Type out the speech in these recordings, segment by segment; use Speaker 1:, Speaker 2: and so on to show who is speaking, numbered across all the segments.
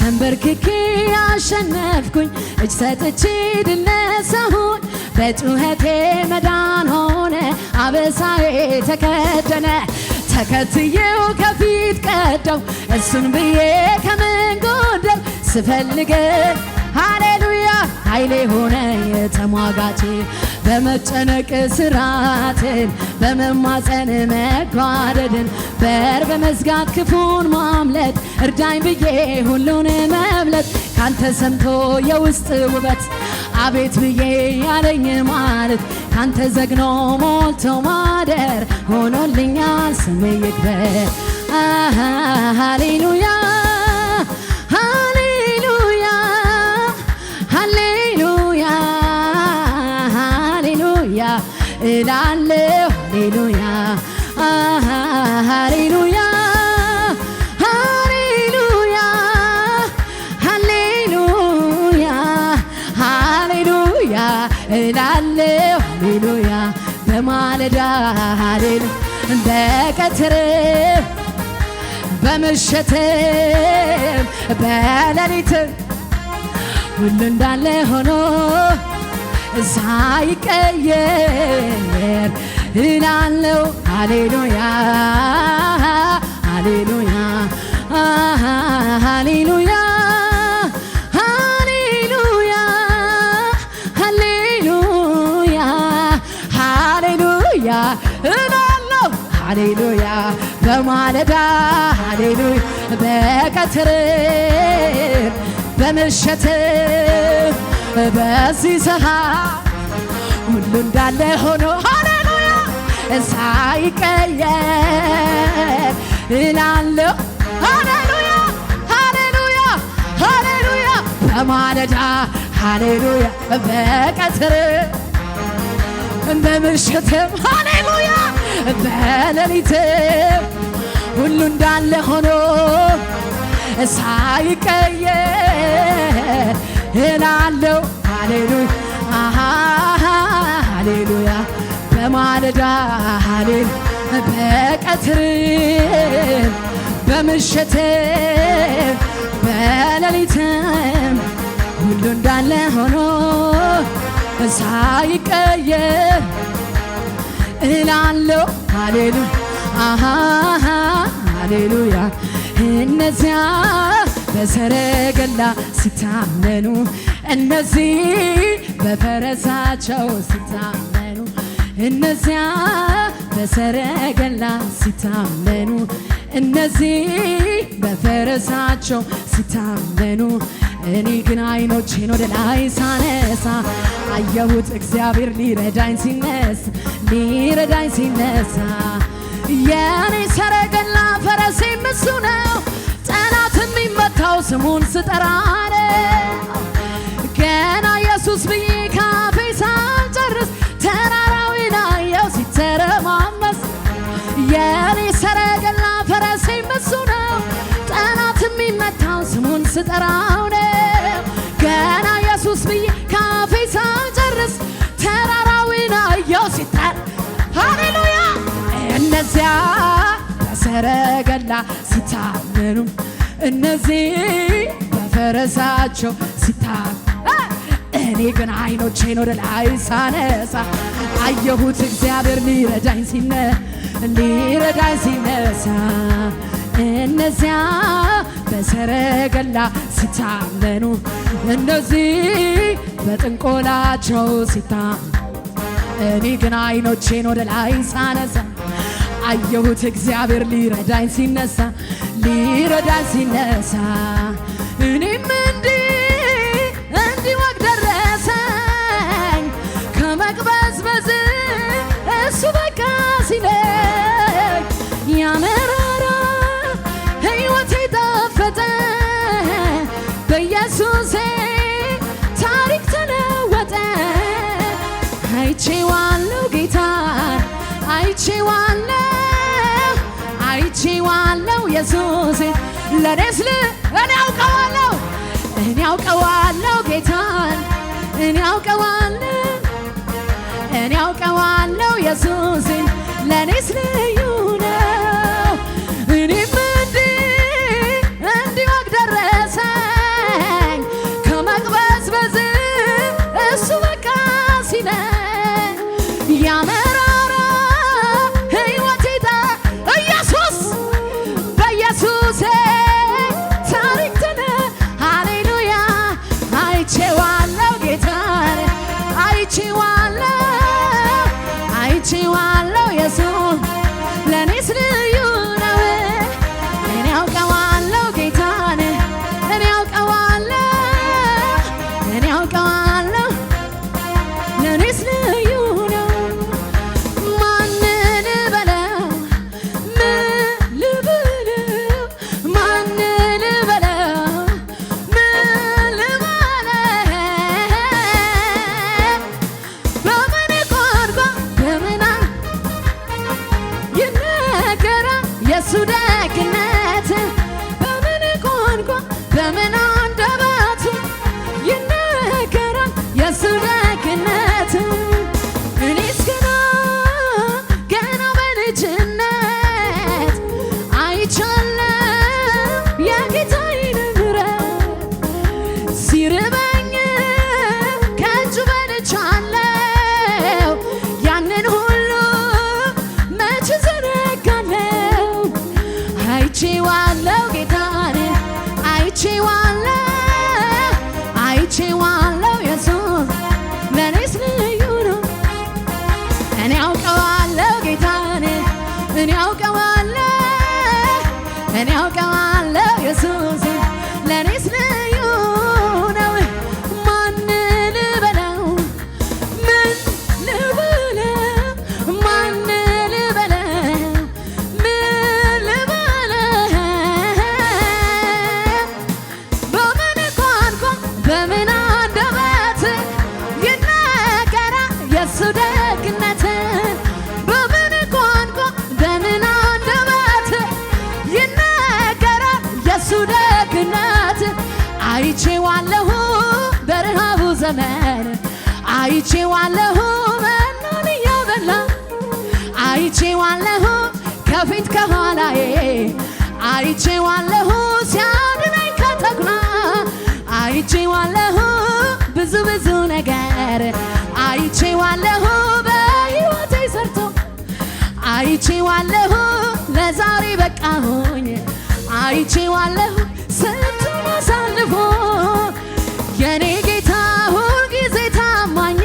Speaker 1: ተንበርክኬ አሸነፍኩኝ እጅ ሰጥቼ ድል ነሳሁኝ በጩኸቴ መዳን ሆነ አበሳዬ ተከደነ ተከትዬው ከፊት ቀደው እሱን ብዬ ከምን ጎደል ስፈልግ ሃሌሉያ ኃይሌ ሆነ የተሟጋቼ በመጨነቅ ስራትን በመማፀን መጓደድን በር በመዝጋት ክፉን ማምለጥ እርዳኝ ብዬ ሁሉን መብለጥ ካንተ ሰምቶ የውስጥ ውበት አቤት ብዬ ያለኝ ማለት ካንተ ዘግኖ ሞልቶ ማደር ሆኖልኛል ስም ይክበር ሃሌሉያ ሃሌሉያ ሃሌሉያ ሃሌሉያ እላለሁ ሃሌሉያ ሃሌሉያ ሃሌሉያ ሃሌሉያ ሃሌሉያ እላለሁ ሃሌሉያ በማለዳ ሃሌሉ በቀትር በምሽትም በሌሊትም ሁሉ እንዳለ ሆኖ ሳይቀየር እላለሁ ሃሌሉያ ሃሌሉያ ሃሌሉያ ሃሌሉያ ሃሌሉያ ሃሌሉያ እላለሁ ሃሌሉያ በማለዳ ሃሌሉያ በቀትር በምሽት በዚህ ሰዓት ሁሉ እንዳለ ሆኖ ሃሌሉያ ሳይቀየር እላለሁ ሃሌሉያ ሃሌሉያ ሃሌሉያ በማለዳ ሃሌሉያ በቀትር በምሽትም ሃሌሉያ በሌሊትም ሁሉ እንዳለ ሆኖ ሳይቀየር እላለሁ ሃሌሉያ ሃሌሉያ በማለዳ ሃሌሉያ በቀትር በምሽትም በሌሊትም ሁሉ እንዳለ ሆኖ ሳይቀየር እላለሁ ሃሌሉያ ሃሌሉያ እነዚያ በሰረገላ ሲታመኑ እነዚህ በፈረሳቸው ሲታመኑ እነዚያ በሰረገላ ሲታመኑ እነዚህ በፈረሳቸው ሲታመኑ እኔ ግን አይኖቼን ወደ ላይ ሳነሳ አየሁት እግዚአብሔር ሊረዳኝ ሲነሳ የኔ ሰረገላ ፈረሴም እሱ ነው ጠላት የሚመታው ስሙን ስጠራ ነው ገና ኢየሱስ ብዬ ካፌ ሳልጨርስ ተራራውን አየሁ ሲተረማመስ የኔ ሰረገላ ፈረሴም እሱ ነው ጠላት የሚመታው ስሙን ስጠራው ነው ገና ኢየሱስ ብዬ ካፌ ሳልጨርስ ተራራውን አየሁ ሲተር ሃሌሉያ እነዚያ በሰረገላ ሲታመኑ እነዚህ በፈረሳቸው ሲታመኑ እኔ ግን አይኖቼን ወደ ላይ ሳነሳ አየሁት እግዚአብሔር ሊረዳኝ ሲነሳ እነዚያ በሰረገላ ሲታመኑ እነዚህ በጥንቆላቸው ሲታመኑ እኔ ግን አይኖቼን ወደ ላይ ሳነሳ አየሁት እግዚአብሔር ሊረዳኝ ሲነሳ እኔም እንዲህ ወግ ደረሰኝ ከመቅበዝበዝ እሱ በቃ ሲለኝ ያመራራ ሕይወቴ ጣፈጠ በኢየሱሴ ታሪክ ተለወጠ አይቼዋለሁ ጌታን አይቼዋለሁ ኢየሱሴን ለኔስ እኔ አውቀዋለሁ ጌታን እኔ አውቀዋለሁ ኢየሱሴን ለኔስ ልዩ ነው እኔም እንዲህ ወግ ደረሰኝ አይቼዋለሁ ኢየሱስ ለኔስ ልዩ ነው። እኔ አውቀዋለሁ ጌታን እኔ አውቀዋለሁ ኢየሱስ ለኔስ ልዩ ነው። ማን ልበለው ምን ልበለው ማን ልበለው ምን ልበለው በምን ቋንቋ በምን አንደበት ይነገራል የሱ ደግነት በምን ቋንቋ በምን አንደበት ይነገራል የሱ ደግነት አይቼዋለሁ በረሃቡ ዘመን አይቼዋለሁ መናን እያበላ አይቼዋለሁ ከፊት ከኋላዬ አይቼዋለሁ ሲያድነኝ ከተኩላ አይቼዋለሁ ብዙ ነገር አይቼዋለሁ በሕይወቴ ሰርቶ አይቼዋለሁ ለዛሬ በቃሁኝ አይቼዋለሁ ስንቱን አሳልፎ የኔ ጌታ ሁልጊዜ ታማኝ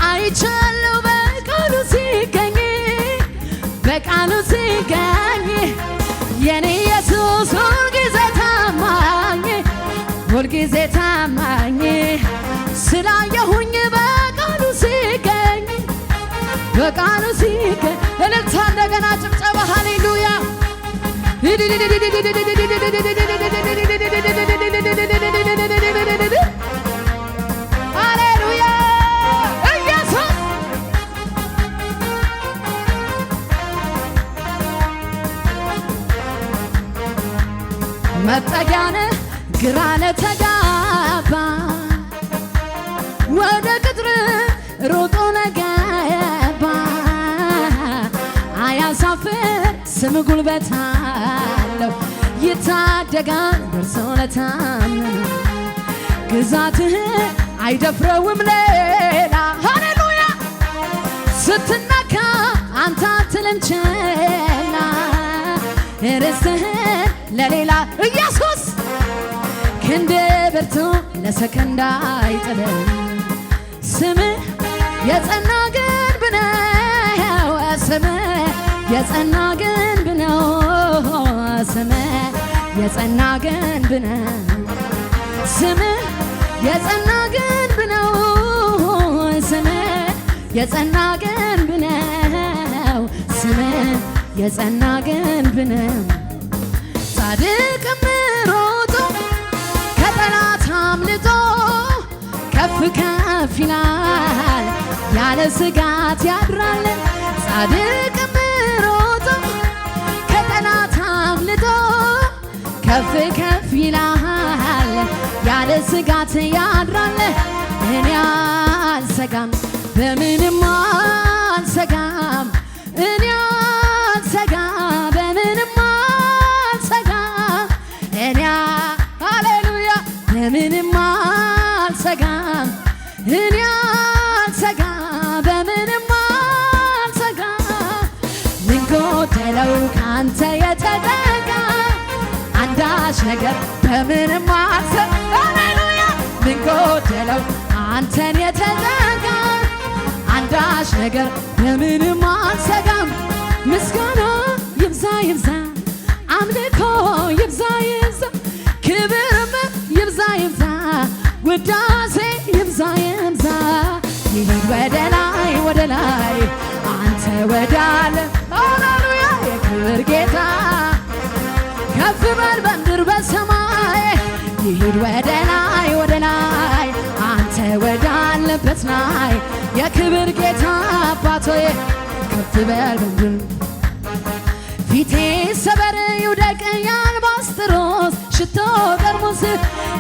Speaker 1: አይቻለሁ በቃሉ ሲገኝ የኔ ኢየሱስ ሁልጊዜ ታማኝ ስላየሁኝ በቃሉ ሲገኝ እልልታ እንደገና ጭብጨባ ሃሌሉያ ሃሌሉያ ኢየሱስ መጠጊያነ ግራ ለተጋባ ወደ ቅጥር ሮጦ ለገባ አያሳፍር ስም ጉልበት አለው ይታደጋል ደርሶ ለታመነ ግዛትህ አይደፍረውም ሌላ ሃሌሉያ ስትነካ አንተ አትልም ችላ ርስትህን ለሌላ ኢየሱስ ክንድ ብርቱ ለሰከንድ አይጥልም ስምህ የጸና ግንብ ነው ስምህ የጸና ግንብ ነው ስምህ የጸና ግንብ ነው ስምህ የጸና ግንብ ነው ስምህ የጸና ግንብ ነው ስምህ የጸና ግንብ ነው ጻድቅም ሮጦ ከጠላት አምልጦ ከፍ ከፍ ይላል ያለ ስጋት ያድራል ጻድቅም ሮጦ ከጠላት አምልጦ ከፍ ከፍ ይላል ያለ ስጋት ያድራል እኔ አልሰጋም በምንም አልሰጋም እኔ አልሰጋም በምንም አልሰጋም እኔ ሃሌሉያ በምንም አልሰጋም እኔ አልሰጋም በምንም አልሰጋም ምን ጎደለው ካንተ የተጠጋ አንዳች ነገር በምንም አልሰጋም ሃሌሉያ ምን ጎደለው አንተን የተጠጋ አንዳች ነገር በምንም አልሰጋም ምስጋና ይብዛ አምልኮ ይብዛ ክብርም ይብዛ ውዳሴ ይብዛ ይሂድ ወደ ላይ አንተ ወዳለ ሃሌሉያ የክብር ጌታ ከፍ በል በምድር በሰማይ ይሂድ ወደ ላይ አንተ ወዳለበት ላይ የክብር ጌታ አባቶዬ ከፍ በል በምድር ፊቴ ሰበር ይውደቅ የአልባስጥሮስ ሽቶ ጠርሙስ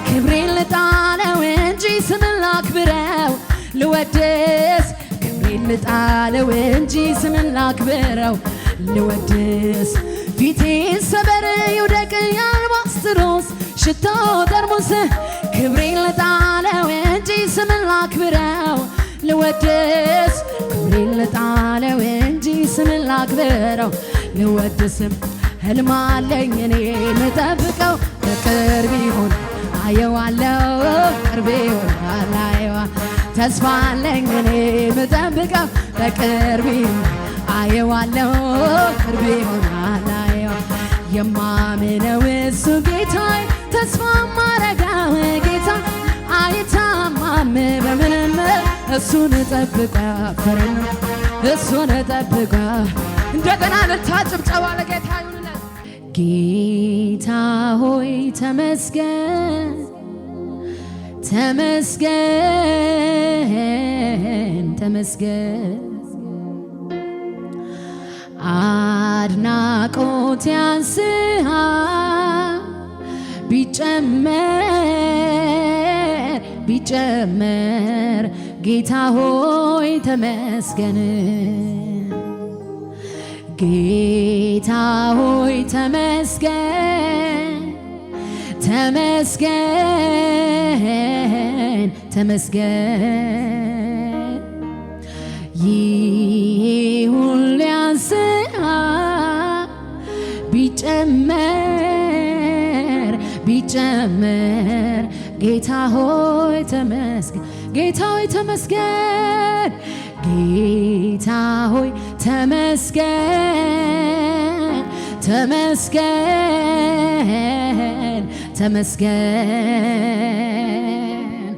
Speaker 1: ክብሬን ልጣለው እንጂ ስምን ላክብረው ልወድስ ክብሬን ልጣለው እንጂ ስምን ላክብረው ልወድስ ፊቴ ሰበር ይውደቅ የአልባስጥሮስ ሽቶ ጠርሙስ ክብሬን ልጣለው እንጂ ስምን ላክብረው ልወድስ ክብሬን ልጣለው እንጂ ስምን ላክብረው ልወድስም ህልም አለኝ እኔ የምጠብቀው በቅርብ ይሆን አየዋለሁ ቅርብ ይሆናል አየዋ ተስፋ አለኝ እኔ የምጠብቀው በቅርብ ይሆን አየዋለሁ ቅርብ ይሆናል አየዋ የማምነው እሱ ጌታዬ ተስፋ ማረጋው ጌታ አይታማም በምንም እሱን ጠብቃ ፈረን እሱን ጠብቃ እንደገና ልታጭብጨባ ለጌታ ይሁንለት። ጌታ ሆይ ተመስገን ተመስገን ተመስገን አድናቆት ያንስሃል ቢጨመር ቢጨመር ጌታ ሆይ ተመስገን ጌታ ሆይ ተመስገን ተመስገን ተመስገን ይህ ሁሉ ያንስሃል ቢጨመር ቢጨመር ጌታ ሆይ ተመስገን ጌታ ሆይ ተመስገን ጌታ ሆይ ተመስገን ተመስገን ተመስገን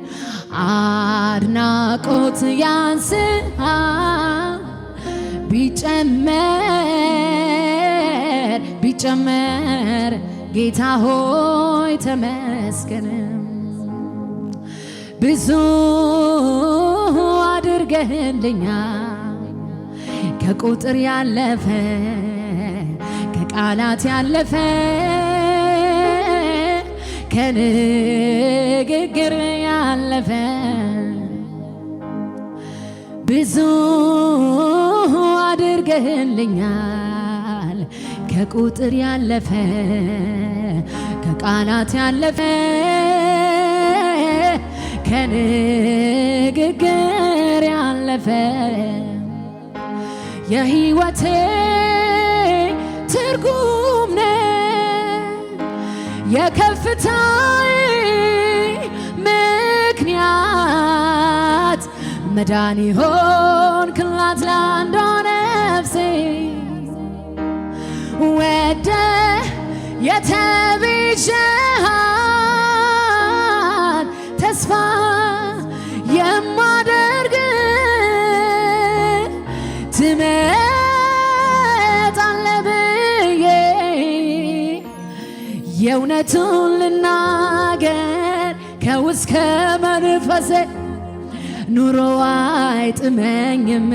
Speaker 1: አድናቆት ያንስሃል ቢጨመር ቢጨመር ጌታ ሆይ ተመስገን ብዙ አድርገህልኛል ከቁጥር ያለፈ ከቃላት ያለፈ ከንግግር ያለፈ ብዙ አድርገህልኛል ከቁጥር ያለፈ ከቃላት ያለፈ ከንግግር ያለፈ የሕይወቴ ትርጉም ነህ የከፍታዬ ምክንያት መዳን ሆንክላት ለአንዷ ነፍሴ ወደህ የተቤዠሃት ተስፋ የማደርግ ትመጣለህ ብዬ የእውነቱን ልናገር ከውስጥ ከመንፈሴ ኑሮ አይጥመኝም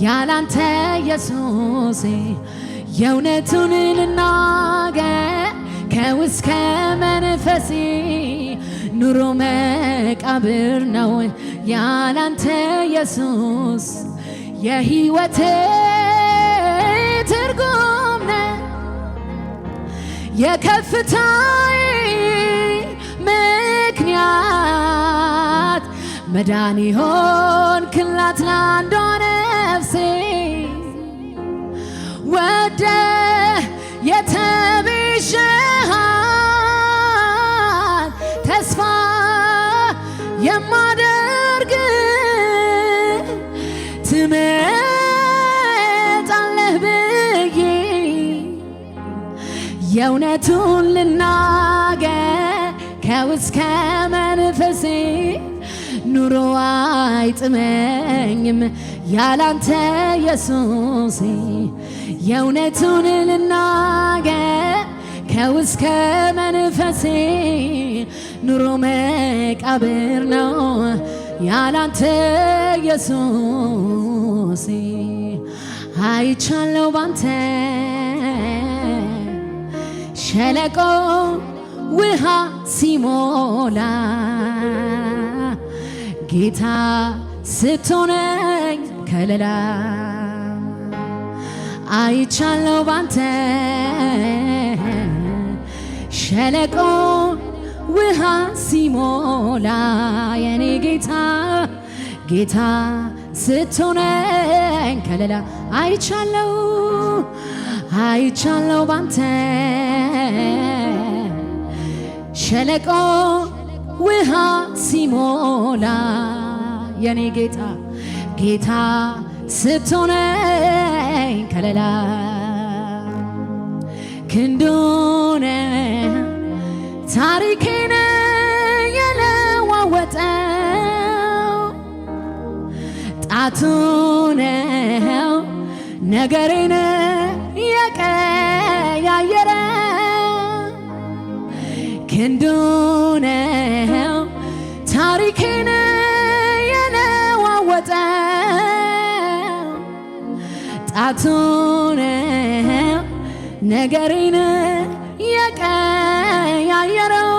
Speaker 1: ያላንተ ኢየሱሴ የእውነቱን ልናገር ከውስጥ ከመንፈሴ ኑሮ መቃብር ነው ያላንተ ኢየሱስ የሕይወቴ ትርጉም ነህ የከፍታዬ ምክንያት መዳን ሆንክላት ለአንዷ ነፍሴ ወደህ የተቤዠሃት ተስፋ የማደርግ ትመጣለህ ብዬ የእውነቱን ልናገር ከውስጥ ከመንፈሴ ኑሮ አይጥመኝም ያላንተ ኢየሱሴ የእውነቱን ልናገር ከውስጥ ከመንፈሴ ኑሮ መቃብር ነው ያላንተ ኢየሱሴ አይቻለሁ ባንተ ሸለቆ ውሃ ሲሞላ ጌታ ስትሆነኝ ከለላ አይቻለሁ ባንተ ሸለቆ ውሃ ሲሞላ የኔ ጌታ ጌታ ስትሆነኝ ከለላ አይቻለሁ አይቻለው ባንተ ሸለቆ ውሃ ሲሞላ የኔ ጌታ ጌታ ስትሆነኝ ከለላ ክንዱነ ታሪኬን የለዋወጠው ጣቱ ነው ነገሬን የቀያየረ ክንዱ ነው ታሪኬን የለዋወጠው ጣቱ ነው ነገሬን የቀያየረው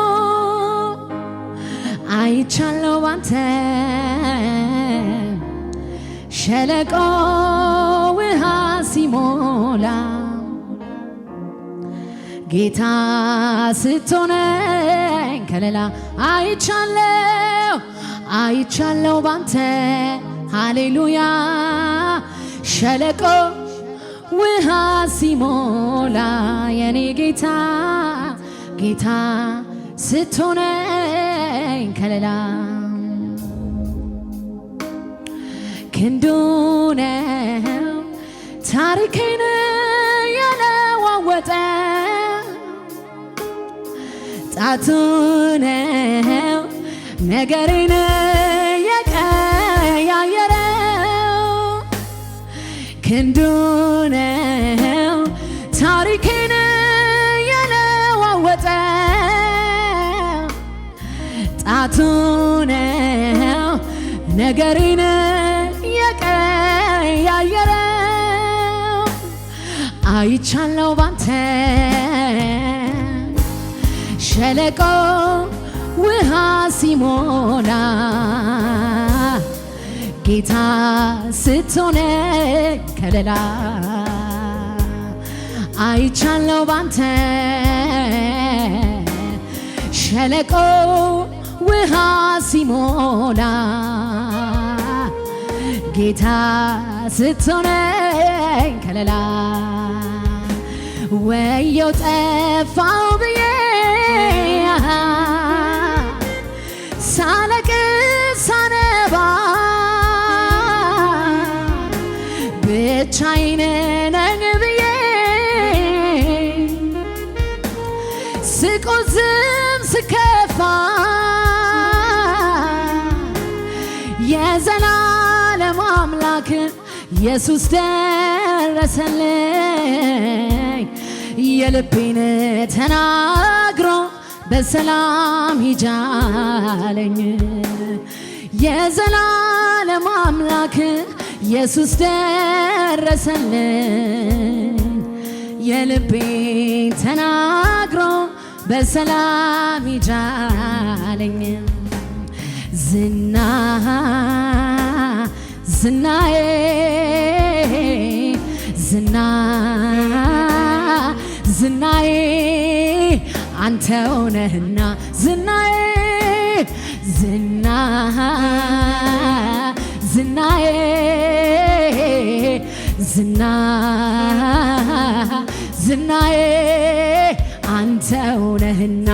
Speaker 1: አይቻለው ባንተ ሸለቆ ውሃ ሲሞላ ጌታ ስትሆነኝ ከለላ አይቻለው ባንተ ሃሌሉያ ሸለቆ ውሃ ሲሞላ የኔ ጌታ ጌታ ስትሆነኝ ከለላ ክንዱ ነው ታሪኬን የለዋወጠ ጣቱ ነው ነገሬን የቀያየረው ክንዱ ነው ታሪኬን የለዋወጠ ጣቱ ነው ነገሬን የቀያየረው አይቻለው ባንተ ሸለቆ ውሃ ሲሞላ ጌታ ስትሆነኝ ከለላ አይቻለው ባንተ ሸለቆ ውሃ ሲሞላ ጌታ ስትሆነኝ ከለላ ወየው ጠፋው ብዬ ሳለቅስ ሳነባ ብቻዬን ነኝ ብዬ ስቆዝም ስከፋ የዘላለም አምላክ ኢየሱስ ደረሰልኝ የልቤን ተናግሮ በሰላም ሂጃለኝ የዘላለም አምላክ ኢየሱስ ደረሰልኝ የልቤን ተናግሮ በሰላም ሂጃለኝ ዝናዬ አንተው ነህና ዝናዬ አንተው ነህና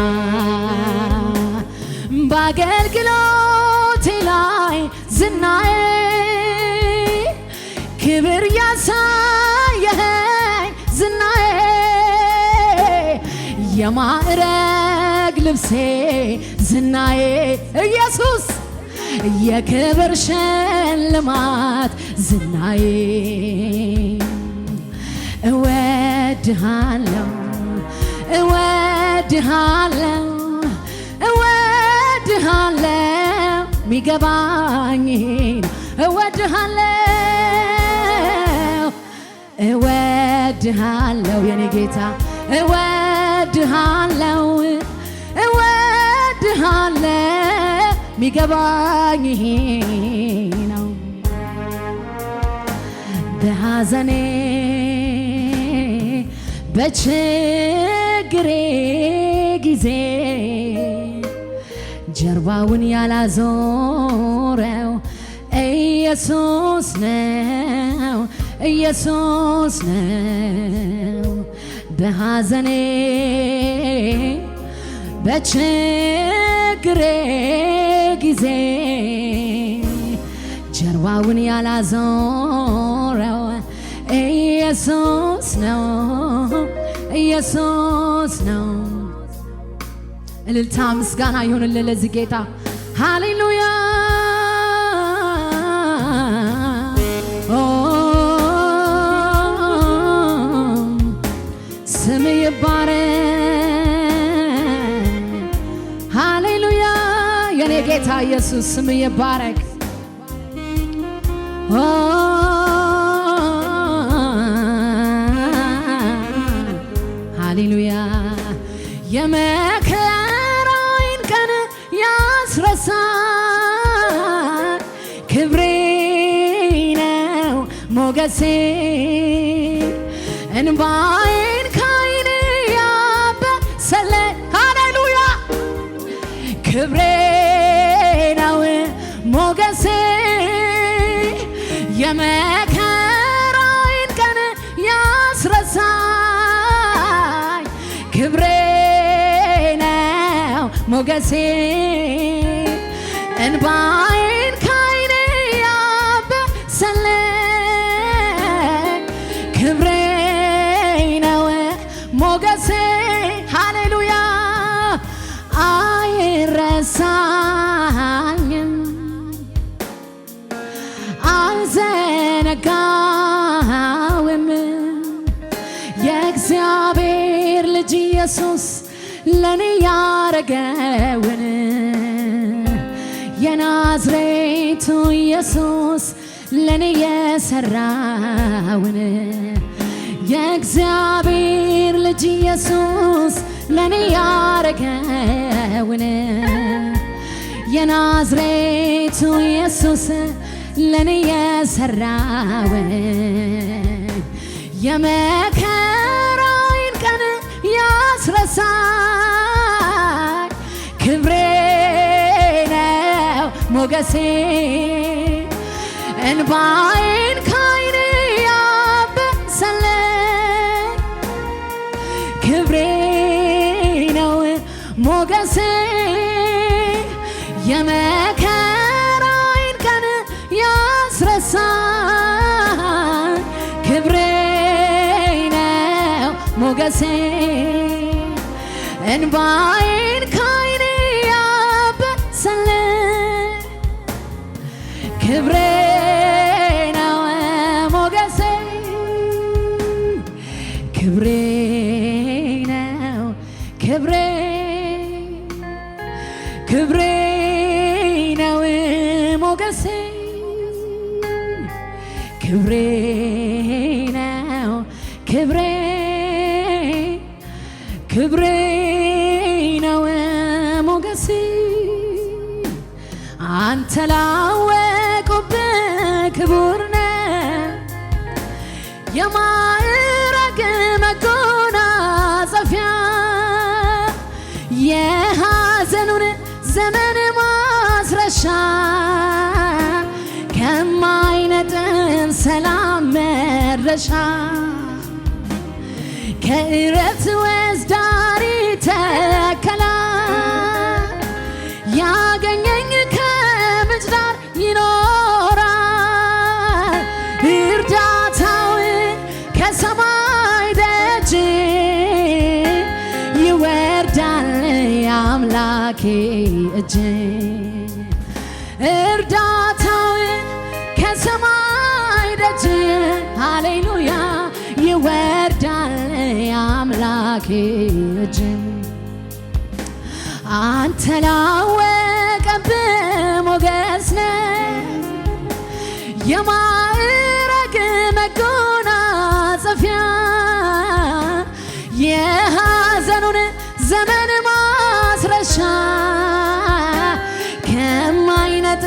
Speaker 1: በአገልግሎቴ ላይ ዝናዬ ክብር ያሳየኸኝ ዝናዬ የማዕረግ ልብሴ ዝናዬ ኢየሱስ የክብር ሽልማት ዝናዬ እወድሃለሁ ሚገባኝን እወድሃለሁ የኔ ጌታ እወድሃለሁ ሚገባኝ ነው በሐዘኔ በችግሬ ጊዜ ጀርባውን ያላዞረው ኢየሱስ ነው በሐዘኔ በችግሬ ጊዜ ጀርባውን ያላዞረው ኢየሱስ ነው፣ ኢየሱስ ነው። እልልታ ምስጋና ይሁንልህ ለዚህ ጌታ። ሃሌሉያ ስም ይባረክ። ሃሌሉያ የኔ ጌታ ኢየሱስ ስም ይባረክ። ሃሌሉያ የመከራዬን ቀን ያስረሳል ክብሬ ነው ሞገሴ እንባዬን ከዓይኔ ያበሰለ ሃሌሉያ ክብሬ ነው ሞገሴ የመከራዬን ቀን ያስረሳኝ ክብሬ ነው ሞገሴ እንባዬን ከዓይኔ ያበሰለኝ ክብሬ ነው ሞገሴ ሃሌሉያ አይረሳኝም አልዘነጋውም የእግዚአብሔር ልጅ ኢየሱስ ለኔ ያረገውን የናዝሬቱ ኢየሱስ ለኔ የሰራውን የእግዚአብሔር ልጅ ኢየሱስ ለኔ ያረገውን የናዝሬቱ ኢየሱስ ለኔ የሰራውን የመከራዬን ቀን ያስረሳኝ ክብሬ ነው ሞገሴ እንባዬን ከዓይኔ ያበሰለኝ ክብሬ ነው ሞገሴ የመከራዬን ቀን ያስረሳኝ ክብሬ ነው ሞገሴ እንባዬን ከዓይኔ ያበሰለኝ ክብሬ ነው ሞገሴ ክብሬ ነው ክብሬ ክብሬ ነው ሞገሴ ክብሬ ነው ክብሬ ክብሬ ነው ሞገሴ አንተ ላወቁብህ ክቡር ነህ የማዕረግ መጎናጸፊያ የሐዘኑን ዘመን ማስረሻ ከማይነጥን ሰላም መድረሻ ከዕረፍት ወስዳሪ ተከላ ያገኘኝ ከምንጭ ዳር ይኖራል እርዳታው ከሰማይ ደጅ ይወርዳል የአምላኬ እጅ እርዳታው ከሰማይ ደጅ ሃሌሉያ ይወርዳል የአምላኬ እጅ አንተ ላወቀብህ ሞገስ ነህ የማዕረግ መጎናጸፊያ የሐዘኑን ዘመን ማስረሻ ከማይነጥፍ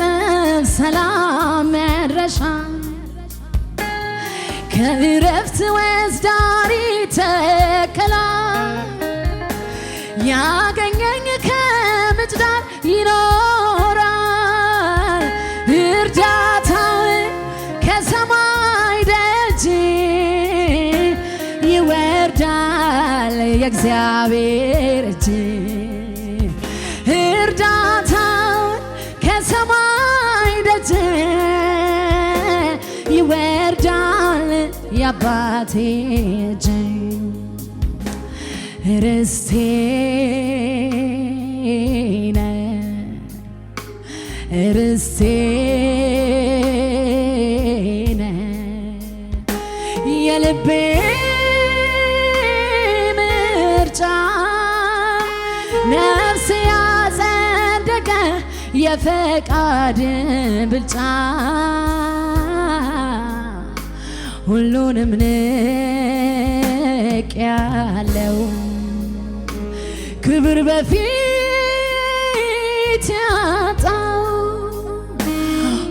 Speaker 1: ሰላም መድረሻ ከዕረፍት ወስዳሪ ተከላ ያገኘኝ ከምንጭ ዳር ይኖራል እርዳታው ከሰማይ ደጅ ይወርዳል ከእግዚአብሔር እጅ እርዳታውን ከሰማይ ደጅ ይወርዳል የአባቴ እጅ ርስቴ ነህ ርስቴ ነህ የልቤ ምርጫ ነፍሴ ያጸደቀ የፈቃድ ብልጫ ሁሉንም ንቄያለሁ ክብር በፊት ያጣው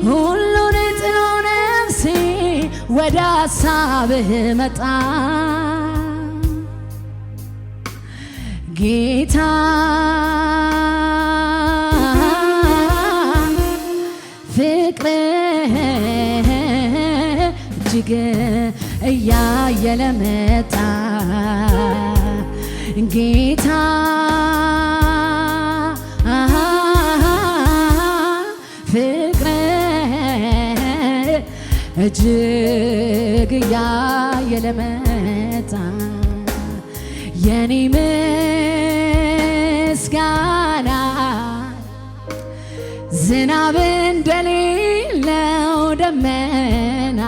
Speaker 1: ሁሉን ጥሎ ነፍሴ ወደ ሐሳብህ መጣ ጌታ ፍቅርህ እጅግ እያየለ መጣ ጌታ ፍቅርህ እጅግ እያየለ መጣ የኔ ምስጋና ዝናብ እንደሌለው ደመና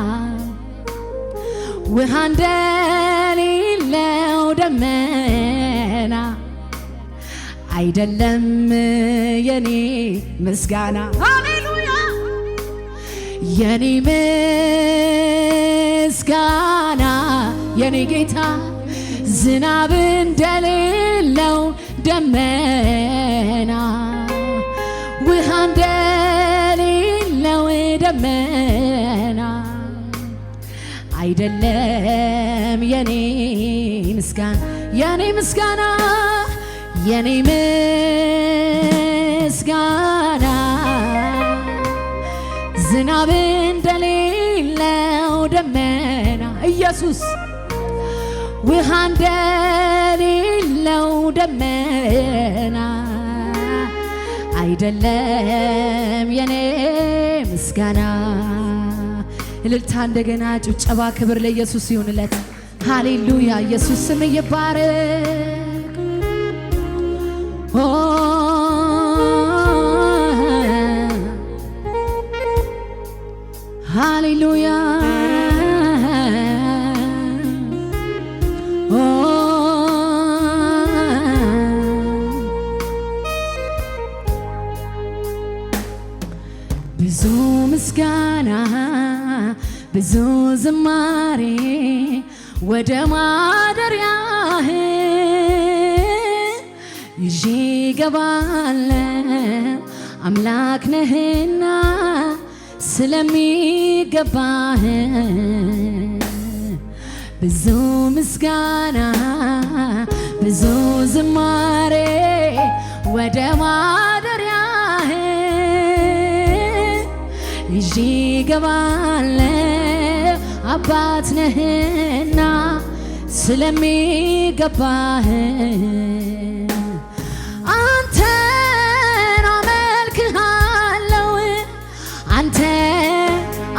Speaker 1: ውሃ እንደሌለው ደመና አይደለም የኔ ምስጋና ሃሌሉያ የኔ ምስጋና የኔ ጌታ ዝናብ እንደሌለው ደመና ውሃ እንደሌለው ደመና አይደለም የኔ ምስጋና የኔ ምስጋና የኔ ምስጋና ዝናብ እንደሌለው ደመና ኢየሱስ ውሃ እንደሌለው ደመና አይደለም የኔ ምስጋና እልልታ እንደገና ጭብጨባ ክብር ለኢየሱስ ይሁንለት ሃሌሉያ ኢየሱስ ስም ይባረክ ሃሌሉያ ብዙ ምስጋና ብዙ ዝማሬ ወደ ማደሪያህ ይዤ እገባለሁ አምላክ ነህና ስለሚገባህ ብዙ ምስጋና ብዙ ዝማሬ ወደ ማደሪያህ ይዤ እገባለሁ አባት ነህና ስለሚገባህ አንተን አመልክሃለሁ አንተን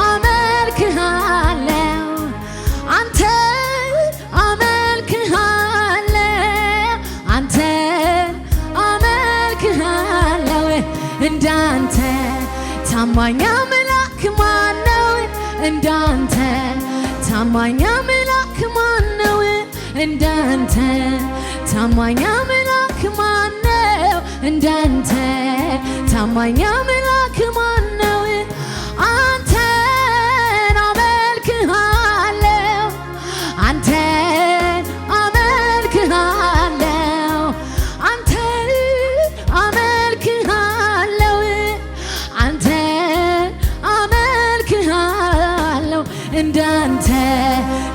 Speaker 1: አመልክሃለሁ አንተን አመልክሃለሁ አንተን አመልክሃለሁ እንዳንተ ታማኝ አምላክ ማነው እንዳንተ ታማኝ አምላክ ማነው እንዳንተ ታማኝ አምላክ ማነው እንዳንተ ታማኝ አምላክ ማነው አንተን አመልክሃለሁ አንተን አመልክሃለሁ አንተን አመልክሃለሁ አንተን አመልክሃለሁ እንዳንተ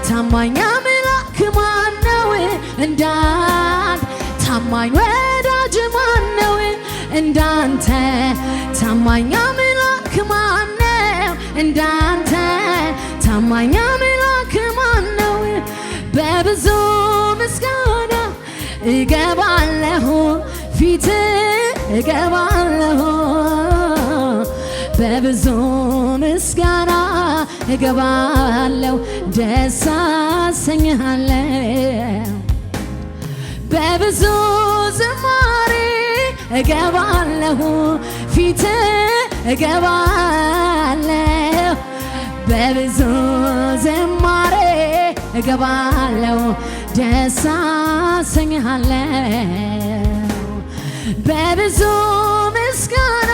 Speaker 1: ታማኝ አምላክ ማነው እንዳንተ ታማኝ ወዳጅ ማነው እንዳንተ ታማኝ አምላክ ማነው እንዳንተ ታማኝ አምላክ ማነው በብዙ ምስጋና እገባለሁ ፊት እገባለሁ በብዙ ምስጋና እገባለሁ ደስ አሰኝሃለሁ በብዙ ዝማሬ እገባለሁ ፊት እገባለሁ በብዙ ዝማሬ እገባለሁ ደስ አሰኝሃለሁ በብዙ ምስጋና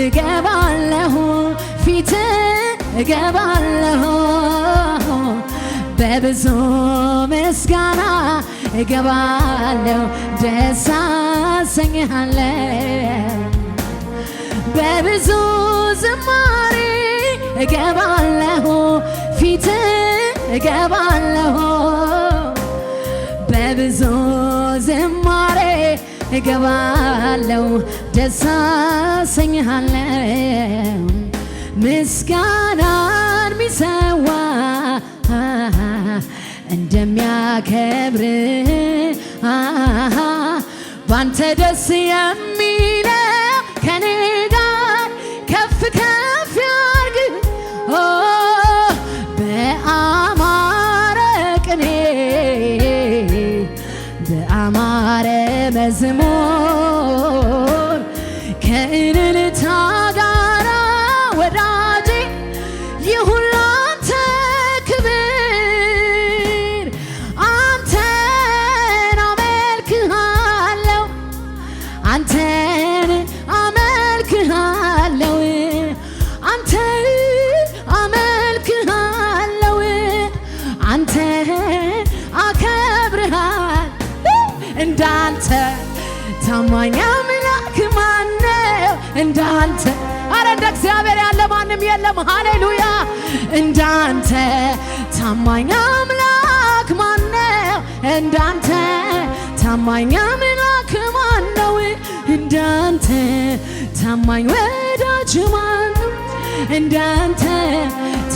Speaker 1: እገባለሁ ፊት እገባለሁ በብዙ ምስጋና እገባለሁ ደስ አሰኝሃለሁ በብዙ ዝማሬ እገባለሁ ፊት እገባለሁ በብዙ ዝማሬ እገባለሁ ደስ አሰኝሃለሁ ምስጋናን ሚሰዋ እንደሚያከብር ባንተ ደስ የሚለው ከኔ ጋር ከፍ ከፍ ያርግ በአማረ ቅኔ በአማረ መዝሙር ከእልልታ ጋራ ወዳጄ ይሁን ላንተ ክብር አንተን አመልክሃለሁ አንተን አመልክሃለሁ አንተን አመልክሃለሁ አንተን አከብርሃል እንዳንተ ታማኝ አምላክ ማነው እንዳንተ አረ እንደ እግዚአብሔር ያለ ማንም የለም ሃሌሉያ እንዳንተ ታማኝ አምላክ ማነው እንዳንተ ታማኝ አምላክ ማነው እንዳንተ ታማኝ ወዳጅ ማነው እንዳንተ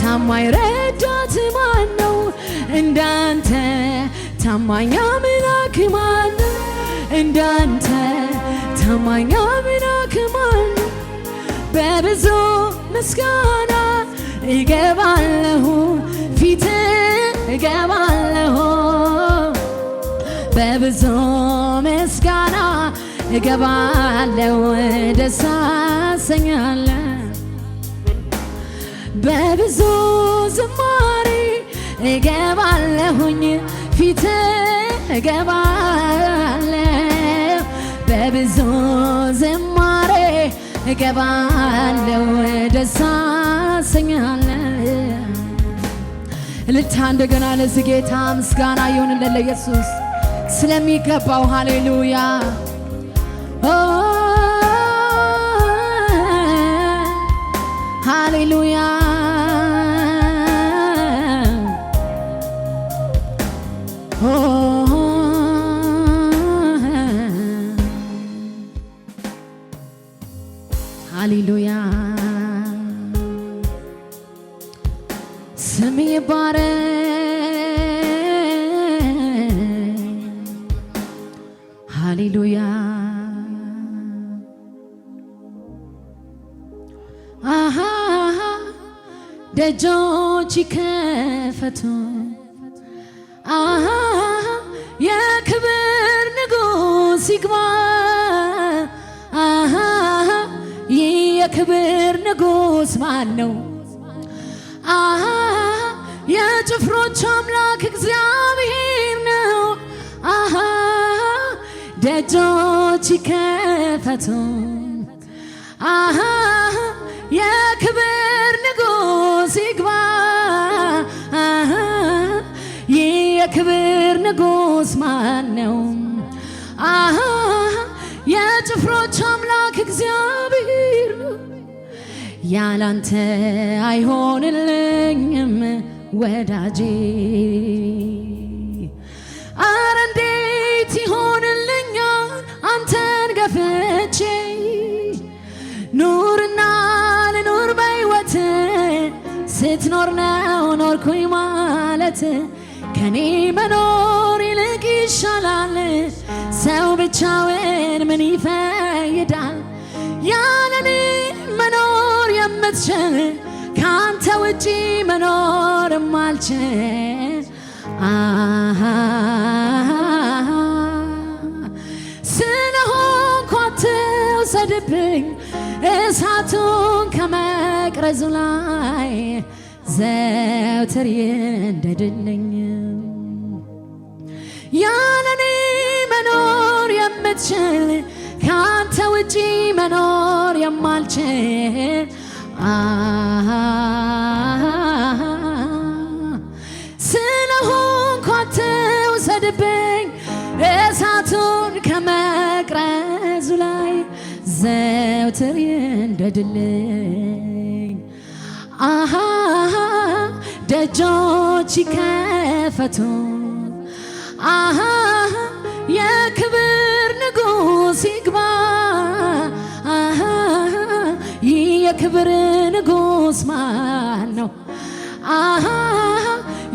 Speaker 1: ታማኝ ረዳት ማነው እንዳንተ ታማኝ አምላክ ማነው እንዳንተ ታማኝ አምላክ ማነው በብዙ ምስጋና እገባለሁ ፊት እገባለሁ በብዙ ምስጋና እገባለሁ ደስ አሰኛለሁ በብዙ ዝማሬ እገባለሁኝ ፊት እገባለሁ በብዙ ዝማሬ እገባለሁ ደስ አሰኛለሁ እልልታ እንደገና ለዚህ ጌታ ምስጋና ይሁንለት ለኢየሱስ ስለሚገባው ሃሌሉያ ሃሌሉያ ሃሌሉያ ስም ይባረክ ሃሌሉያ አሃ ደጆች ይከፈቱ አሃ የክብር ንጉሥ ይግባ አሃ የክብር ንጉሥ ማን ነው? አሃ የጭፍሮች አምላክ እግዚአብሔር ነው። አሃ ደጆች ይከፈቱ አሃ የክብር ንጉሥ ይግባ አሃ የክብር ንጉሥ ማን ነው? አሃ የጭፍሮች አምላክ እግዚአብሔር ነው። ያላንተ አይሆንልኝም ወዳጄ አረ እንዴት ይሆንልኛል አንተን ገፍቼ ኑርና ልኑር በሕይወት ስትኖር ነው ኖርኩኝ ማለት ከኔ መኖር ይልቅ ይሻላል ሰው ብቻውን ምን ይፈይዳል? ያለኔ መኖር የምትችል ካንተ ውጪ መኖር የማልችል ስለሆንኩ አትውሰድብኝ እሳቱን ከመቅረዙ ላይ ዘወትር ይንደድልኝ። ያለኔ መኖር የምትችል ካንተ ውጪ መኖር የማልችል ስለሆንኩ አትውሰድብኝ እሳቱን ከመቅረዙ ላይ ዘወትር ይንደድልኝ። ደጆች ይከፈቱ የክብር ንጉሥ ይግባ ይህ የክብር ንጉሥ ማን ነው?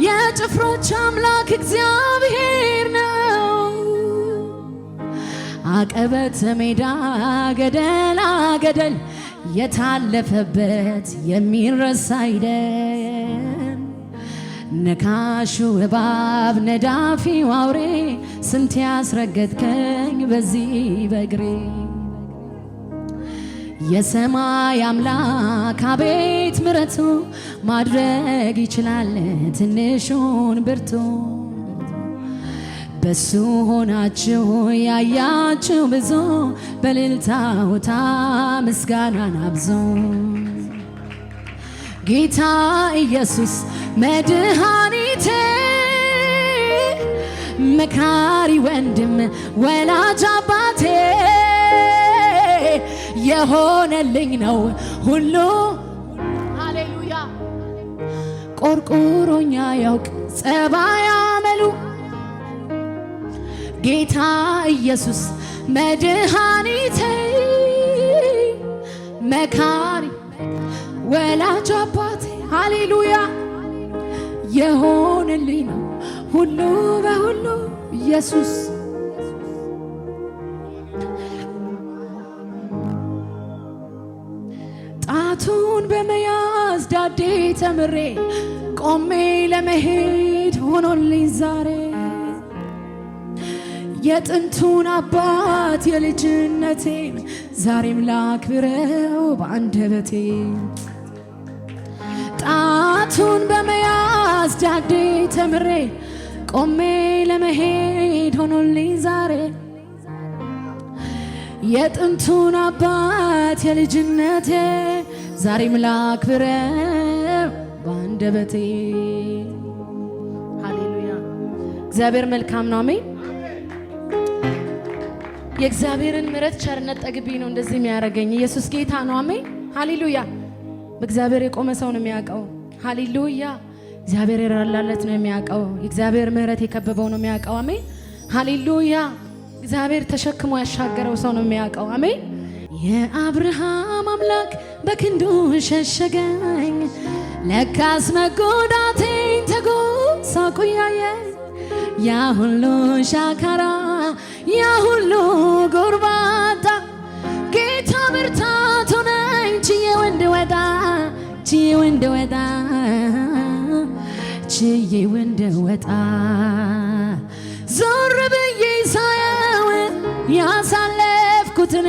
Speaker 1: የጭፍሮች አምላክ እግዚአብሔር ነው። አቀበት ሜዳ ገደላ ገደል የታለፈበት የሚረሳ አይደል። ነካሹ እባብ ነዳፊው አውሬ ስንት ያስረገጥከኝ በዚህ በእግሬ። የሰማይ አምላክ አቤት ምሕረቱ ማድረግ ይችላል ትንሹን ብርቱ። በሱ ሆናችሁ ያያችሁ ብዙ በእልልታ ሆታ ምስጋናን አብዙ። ጌታ ኢየሱስ መድኃኒቴ መካሪ ወንድም ወላጅ አባቴ የሆነልኝ ነው ሁሉ ሃሌሉያ። ቆርቆሮኛ ያውቅ ጸባይ አመሉ ጌታ ኢየሱስ መድኃኒቴ መካሪ ወላጅ አባቴ ሃሌሉያ የሆነልኝ ነው ሁሉ በሁሉ ኢየሱስ። ጣቱን በመያዝ ዳዴ ተምሬ ቆሜ ለመሄድ ሆኖልኝ ዛሬ የጥንቱን አባት የልጅነቴን ዛሬም ላክብረው በአንደበቴ። ጣቱን በመያዝ ዳዴ ተምሬ ቆሜ ለመሄድ ሆኖልኝ ዛሬ የጥንቱን አባት የልጅነቴ ዛሬም ላክብረው በአንደበቴ። ሃሌሉያ። እግዚአብሔር መልካም ነው። አሜን። የእግዚአብሔርን ምሕረት ቸርነት ጠግቤ ነው እንደዚህ የሚያደርገኝ። ኢየሱስ ጌታ ነው። አሜን ሃሌሉያ። በእግዚአብሔር የቆመ ሰው ነው የሚያውቀው። ሃሌሉያ። እግዚአብሔር የራራለት ነው የሚያውቀው። የእግዚአብሔር ምሕረት የከበበው ነው የሚያውቀው። አሜን ሃሌሉያ። እግዚአብሔር ተሸክሞ ያሻገረው ሰው ነው የሚያውቀው። አሜን። የአብርሃም አምላክ በክንዱ ሸሸገኝ፣ ለካስ መጎዳቴን ተጎሳቁ ያየኝ። ያ ሁሉ ሻካራ ያ ሁሉ ጎርባታ ጌታ ብርታት ሆነኝ። ችዬ ወንድ ወጣ ችዬ ወንድ ወጣ ችዬ ወንድ ወጣ ዞር ብዬ ሳየው ያሳለፍኩትን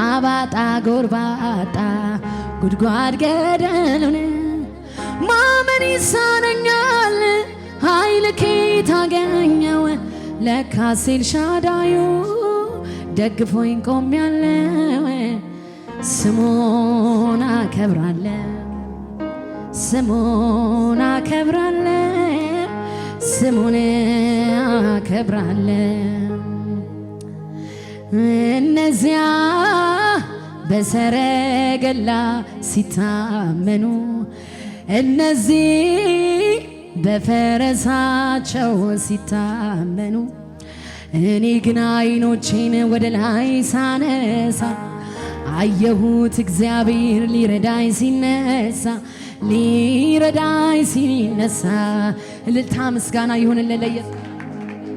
Speaker 1: አባጣ ጎርባጣ ጉድጓድ ገደሉን ማመን ይሳነኛል። ኃይል ከየት አገኘው? ለካስ ኤልሻዳዩ ደግፎኝ ቆሜያለሁ። ስሙን አከብራለሁ ስሙን አከብራለሁ ስሙን አከብራለሁ። እነዚያ በሰረገላ ሲታመኑ እነዚህ በፈረሳቸው ሲታመኑ እኔ ግን አይኖቼን ወደ ላይ ሳነሳ አየሁት እግዚአብሔር ሊረዳኝ ሲነሳ ሊረዳኝ ሲነሳ። እልልታ ምስጋና ይሁንለት ለኢየሱስ።